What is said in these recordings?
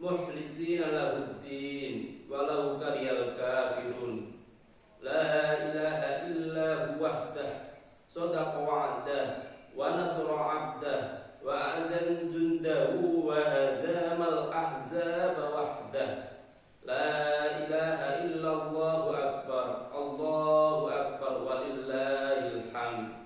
mukhlisina lahuddin walau karihal kafirun. La ilaha illa huwa wahdah sadaqa wa'dah wa nasra 'abdah wa azan jundahu wa hazamal ahzaba wahdah. La ilaha illallah akbar, Allahu akbar walillahil hamd.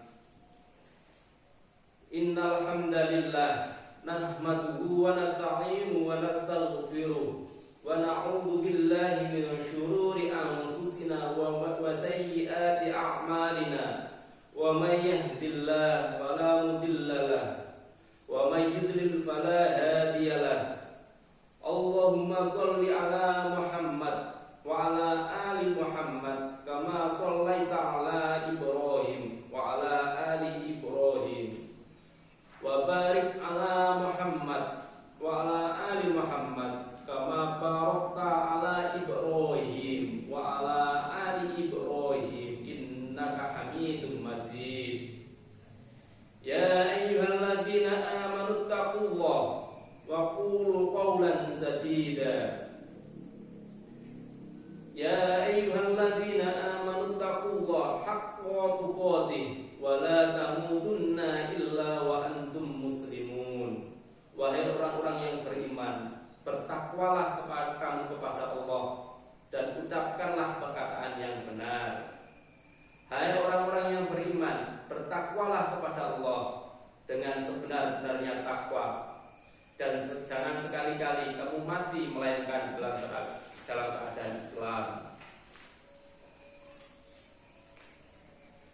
Innal hamdalillah nahmaduhu wa nasta'inuhu wa nastaghfiruh wa na'udzu billahi min syururi anfusina wa sayyiati a'malina. Wa may yahdihillahu fala mudilla lahu wa may yudlil fala hadiya lahu. Allahumma shalli ala Muhammad wa ala ali Muhammad kama shallaita ala Ibrahim wa ala ali Ibrahim. Wa barik ala Muhammad wa ala ali Muhammad kama barakta ala Ibrahim wa ala ali Ibrahim innaka Hamidum Majid. Ya ayyuhalladzina amanu taqullaha wa qulu qawlan sadida. Ya ayyuhalladzina amanu taqullaha haqqa tuqatih wa la tamutunna illa wa antum muslimun. Wahai orang-orang yang beriman, bertakwalah kepada Allah dan ucapkanlah perkataan yang benar. Hai orang-orang yang beriman, bertakwalah kepada Allah dengan sebenar-benarnya takwa, dan jangan sekali-kali kamu mati melainkan dalam keadaan Islam.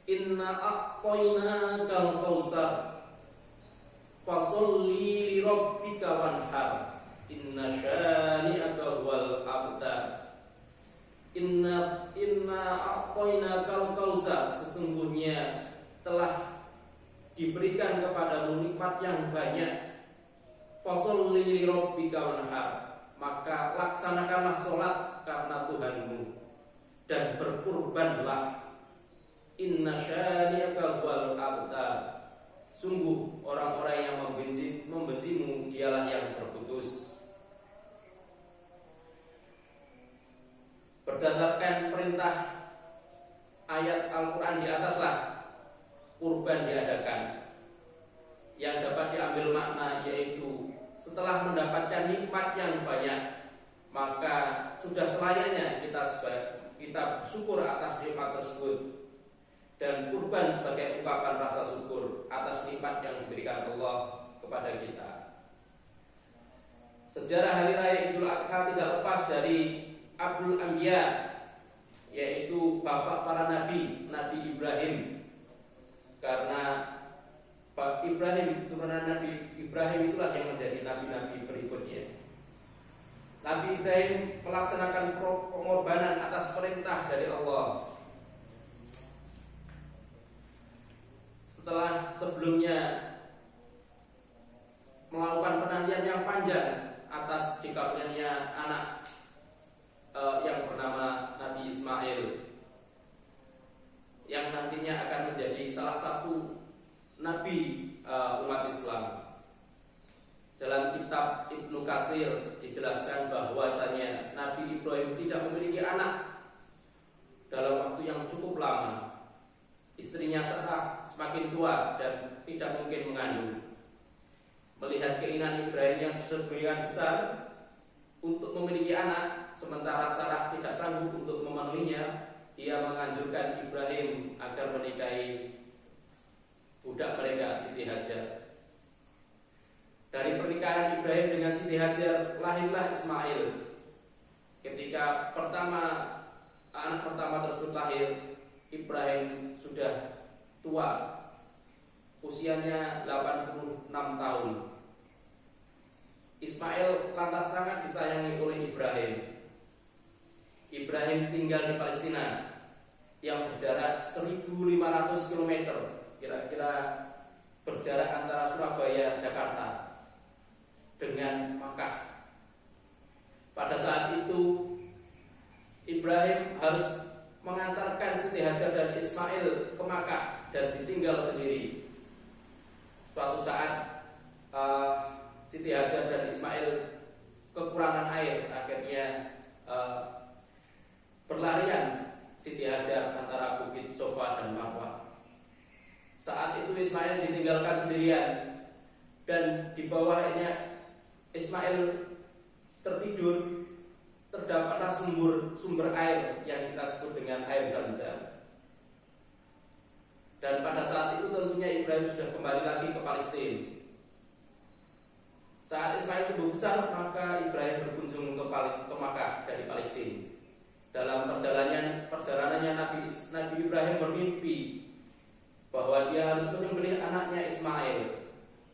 Inna a'tainakal kautsar fasholli li rabbika wanhar inna syani'aka huwal abtar. Inna a'tainakal kautsar, sesungguhnya telah diberikan kepadamu nikmat yang banyak. Fasholli li rabbika wanhar, maka laksanakanlah sholat karena Tuhanmu dan berkurbanlah. Inna syani'aka huwal abtar, sungguh orang-orang yang membencimu dialah yang terputus. Berdasarkan perintah ayat Al-Quran di ataslah kurban diadakan, yang dapat diambil makna yaitu setelah mendapatkan nikmat yang banyak, maka sudah selayaknya kita bersyukur atas nikmat tersebut dan kurban sebagai ungkapan rasa syukur atas nikmat yang diberikan Allah kepada kita. Sejarah hari raya Idul Adha tidak lepas dari Abul Anbiya, yaitu bapak para nabi, Nabi Ibrahim. Karena turunan Nabi Ibrahim itulah yang menjadi nabi-nabi berikutnya. Nabi Ibrahim melaksanakan pengorbanan atas perintah dari Allah. Setelah sebelumnya melakukan penantian yang panjang atas dikaruniainya anak yang bernama Nabi Ismail, yang nantinya akan menjadi salah satu nabi umat Islam. Dalam kitab Ibnu Katsir dijelaskan bahwasanya Nabi Ibrahim tidak memiliki anak dalam waktu yang cukup lama. Istrinya Sarah semakin tua dan tidak mungkin mengandung. Melihat keinginan Ibrahim yang sebagian besar untuk memiliki anak, sementara Sarah tidak sanggup untuk memenuhinya, ia menganjurkan Ibrahim agar menikahi budak mereka, Siti Hajar. Dari pernikahan Ibrahim dengan Siti Hajar lahirlah Ismail. Ketika anak pertama tersebut lahir, Ibrahim sudah tua, usianya 86 tahun. Ismail lantas sangat disayangi oleh Ibrahim. Ibrahim tinggal di Palestina yang berjarak 1.500 km, kira-kira berjarak antara Surabaya Jakarta dengan Makkah. Pada saat itu Ibrahim harus mengantarkan Siti Hajar dan Ismail ke Makkah dan ditinggal sendiri. Suatu saat Siti Hajar dan Ismail kekurangan air, akhirnya berlarian Siti Hajar antara bukit Sofa dan Marwah. Saat itu Ismail ditinggalkan sendirian, dan di bawahnya Ismail tertidur, terdapatlah sumber air yang kita sebut dengan air Zam-Zam. Dan pada saat itu tentunya Ibrahim sudah kembali lagi ke Palestina. Saat Ismail tumbuh besar, maka Ibrahim berkunjung ke Makkah dari Palestina. Dalam perjalanannya Nabi Ibrahim bermimpi bahwa dia harus menyembelih anaknya Ismail.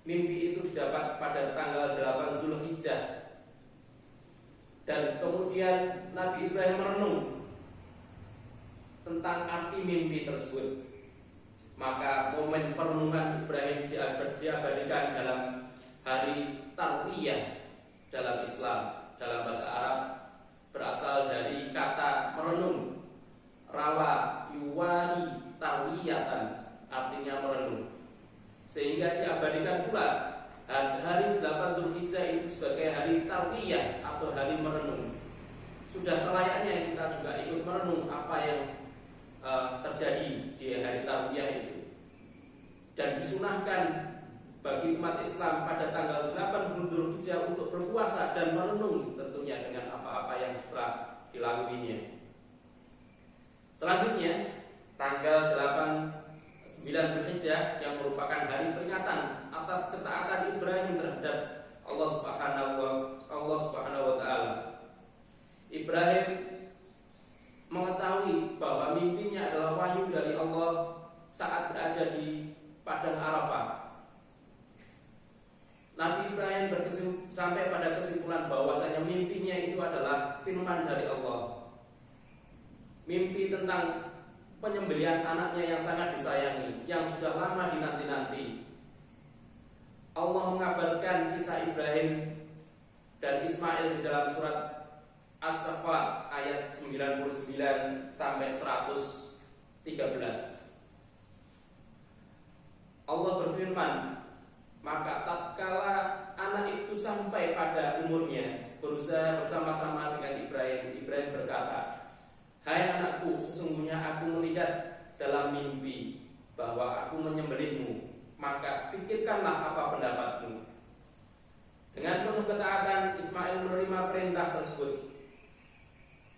Mimpi itu didapat pada tanggal 8 Zulhijjah. Dan kemudian Nabi Ibrahim merenung tentang arti mimpi tersebut. Maka momen perenungan Ibrahim diabadikan dalam hari Tarwiyah dalam Islam. Dalam bahasa Arab berasal dari kata merenung. Rawa yuwari tarwiyatan, artinya merenung. Sehingga diabadikan pula hari 8 Zulhijjah itu sebagai hari Tarwiyah atau hari merenung. Sudah selayaknya kita juga ikut merenung apa yang terjadi di hari Tarwiyah itu. Dan disunahkan bagi umat Islam pada tanggal 8 Zulhijjah untuk berpuasa dan merenung tentunya dengan apa-apa yang telah dilakuinya. Selanjutnya tanggal 9 Zulhijjah yang merupakan hari peringatan atas ketaatan Ibrahim terhadap Allah Subhanahu wa taala. Ibrahim mengetahui bahwa mimpinya adalah wahyu dari Allah saat berada di padang Arafah. Nabi Ibrahim sampai pada kesimpulan bahwasanya mimpinya itu adalah firman dari Allah. Mimpi tentang penyembelihan anaknya yang sangat disayangi, yang sudah lama dinanti-nanti. Allah mengabarkan kisah Ibrahim dan Ismail di dalam surat As-Saffat ayat 99 sampai 113. Allah berfirman, maka tatkala anak itu sampai pada umurnya, berusaha bersama-sama dengan Ibrahim berkata, hai anakku, sesungguhnya aku melihat dalam mimpi bahwa aku menyembelihmu, maka pikirkanlah apa pendapatmu. Dengan penuh ketaatan Ismail menerima perintah tersebut.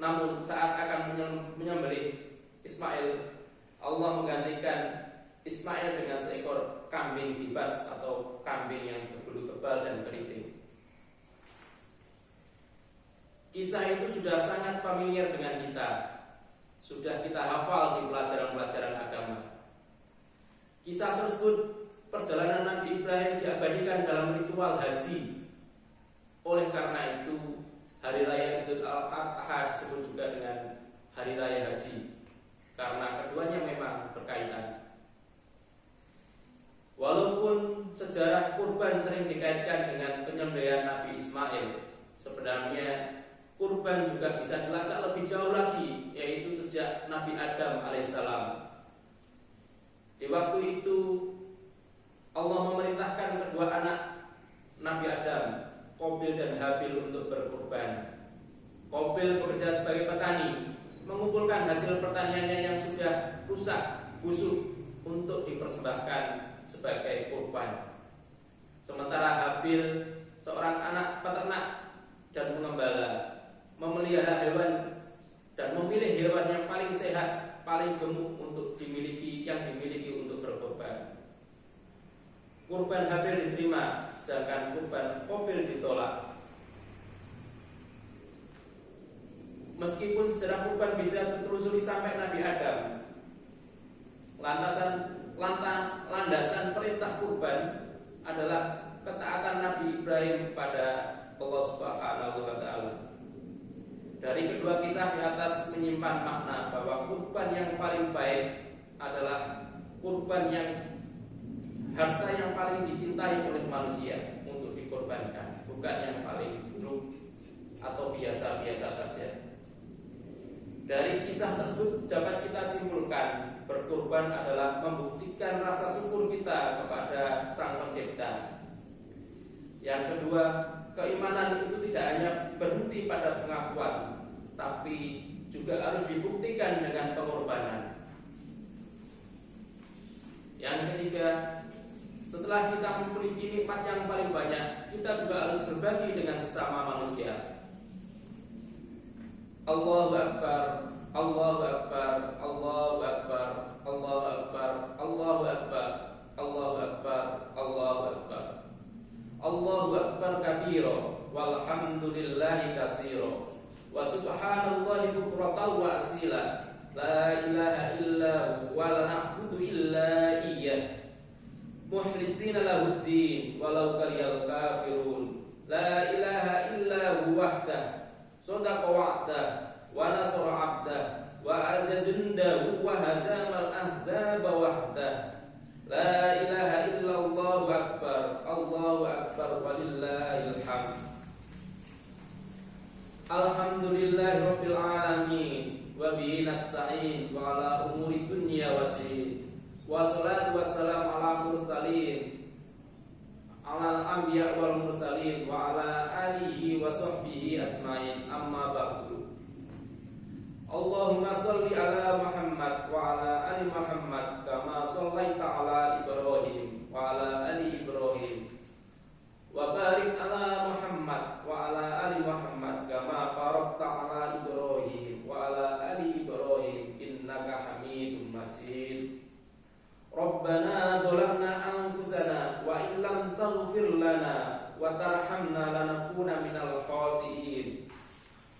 Namun saat akan menyembelih Ismail, Allah menggantikan Ismail dengan seekor kambing kibas atau kambing yang berbulu tebal dan keriting. Kisah itu sudah sangat familiar dengan kita. Sudah kita hafal di pelajaran-pelajaran agama. Kisah tersebut, perjalanan Nabi Ibrahim diabadikan dalam ritual haji. Oleh karena itu, hari raya Idul Adha disebut juga dengan hari raya haji, karena keduanya memang berkaitan. Walaupun sejarah kurban sering dikaitkan dengan penyembelihan Nabi Ismail, sebenarnya kurban juga bisa dilacak lebih jauh lagi, yaitu sejak Nabi Adam alaihissalam. Di waktu itu Allah memerintahkan kedua anak Nabi Adam, Qabil dan Habil, untuk berkurban. Qabil bekerja sebagai petani, mengumpulkan hasil pertaniannya yang sudah rusak, busuk, untuk dipersembahkan sebagai kurban. Sementara Habil, seorang anak peternak dan pengembala, memelihara hewan dan memilih hewan yang paling sehat, paling gemuk untuk dimiliki untuk berkorban. Kurban Habil diterima, sedangkan kurban Qabil ditolak. Meskipun sejarah kurban bisa ditelusuri sampai Nabi Adam, landasan perintah kurban adalah ketaatan Nabi Ibrahim pada Allah Subhanahu wa taala. Dari kedua kisah di atas menyimpan makna bahwa kurban yang paling baik adalah kurban yang harta yang paling dicintai oleh manusia untuk dikorbankan, bukan yang paling buruk atau biasa-biasa saja. Dari kisah tersebut dapat kita simpulkan, berkurban adalah membuktikan rasa syukur kita kepada Sang Pencipta. Yang kedua, keimanan itu tidak hanya berhenti pada pengakuan, tapi juga harus dibuktikan dengan pengorbanan. Yang ketiga, setelah kita memiliki nikmat yang paling banyak, kita juga harus berbagi dengan sesama manusia. Allahu Akbar, Allahu Akbar, Allahu Akbar, Allahu Akbar, Allahu Akbar, Allahu Akbar, Allahu Akbar. Allahu Akbar kabira, walhamdulillahi katsira, wa subhanallahi bukratan wa asila. La ilaha illa huwa la na'budu illa iyyah, mukhlisina lahuddin walau karihal kafirun. La ilaha illa huwa wahdah, sadaqa wa'dah, wa nasara 'abdah, wa azza jundahu wa hazamal ahzaba wahdah. La ilaha illallah akbar, Allahu akbar, walillahil hamd. Alhamdulillahi rabbil alamin, wa bihi nasta'in wa ala umuri dunya waddin. Wa salatu wassalamu ala mursalin, ala al-anbiya wal mursalin wa ala alihi wa sahbihi ajmain. Amma ba'du. Allahumma shalli ala Muhammad wa ala ali Muhammad kama shallaita ala Ibrahim wa ala ali Ibrahim, wa barik ala Muhammad wa ala ali Muhammad kama barakta ala Ibrahim wa ala ali Ibrahim innaka Hamidum Majid. Rabbana dhalamna anfusana wa in lam taghfir lana wa tarhamna lanakuna minal khasirin.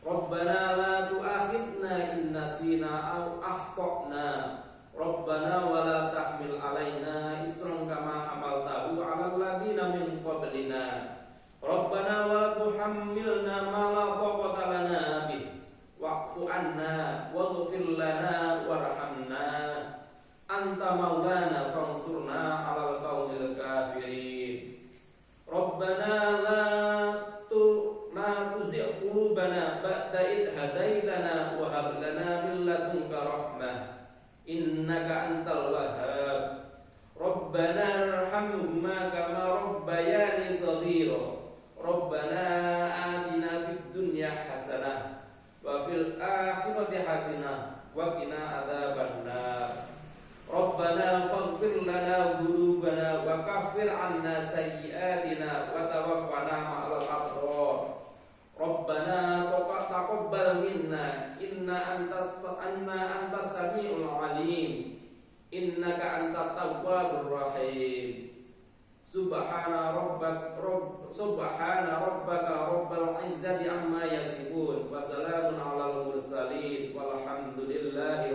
Rabbana la tu'akhidna in nasina aw akhtana. Rabbana wa la tahmil alaina isran kama hamaltahu 'alal ladzina min qablina. Rabbana wa la tuhammilna ma la taqata lana bih, wa'fu 'anna waghfir lana warhamna. Anta maulana fansurna 'alal qaumil kafirin. Rabbana la tuzigh qulubana ba'da idh hadaitana wa hab lana min ladunka rahmah innaka antal wahhab. Rabbana irhamhuma kama rabbayani shaghira. Rabbana atina fid dunya hasanah wa fil akhirati hasanah wa qina adzabannar. Rabbana faghfir lana dhunubana wa kaffir 'anna sayyi'atina wa tawaffana ma'al abrar. Rabbana taqabbal minna antas samiul alim innaka antat tawwabur rahim. Subhana rabbaka rabbil izzati amma yasifun wa salamun 'alal mursalin walhamdulillahi